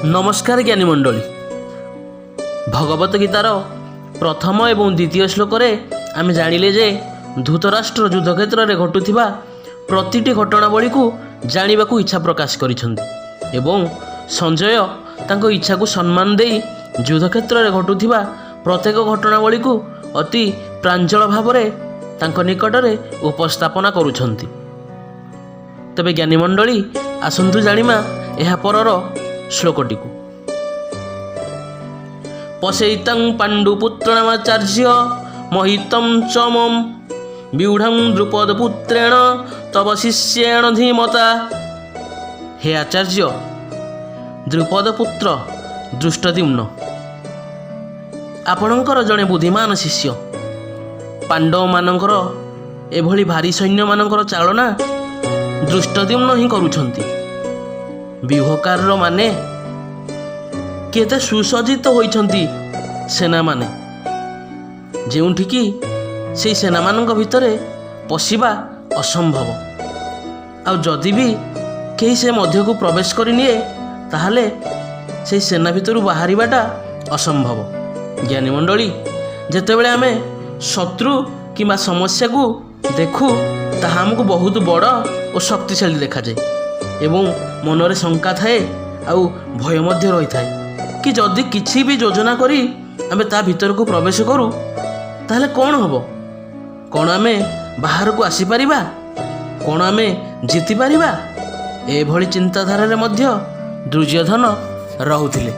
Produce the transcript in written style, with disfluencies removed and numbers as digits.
नमस्कार ज्ञानी मंडली। भगवत गीतार प्रथम एवं द्वितीय श्लोक आम जानिले जे धृतराष्ट्र युद्ध क्षेत्र में घटुवा प्रतिटी घटनावली को जानिबा को इच्छा प्रकाश करिसेंति एवं संजय तांको इच्छा को सम्मान दे युद्ध क्षेत्र में घटुवा प्रत्येक घटनावली को अति प्रांजल भाव तांको निकट में उपस्थापना करुछंती। तबे ज्ञानी मंडली आसंतु जानिमा एहा परर श्लोकटी को। पशैतं पाण्डुपुत्रमाचार्य महितं च मम व्यूढ़ं द्रुपदपुत्रेण तव शिष्येण धीमता। हे आचार्य द्रुपदपुत्र दृष्टद्युम्न आपणकर जड़े बुद्धिमान शिष्य पांडव मानकर एभली भारी सैन्य मानकर चालना दृष्टद्युम्न ही करुछंती। व्यूहकार माने केते सुसज्जित होइछंती सेना माने जेउठिकी से सेना मानक भितरे पशिबा असंभव आ जदि भी कहीं से मध्य को प्रवेश करनिए ताहले से सेना भितर बाहरिबाटा असंभव। ज्ञानी मंडली जेतेबेले आमे शत्रु किंबा समस्या को देखू ताहा हमको बहुत बड़ और शक्तिशाली देखा जाए एवं मनरे शंका थाए आउ भय मध्य रही थाए कि जदि किछि भी योजना करी आमे ता भीतर को प्रवेश करूँ ताहले कौन हबो, कौन आमे बाहर को आसी परिबा, कौन आमे जीति परिबा। एभली चिंताधारा रे मध्य दुर्योधन रहुथिले।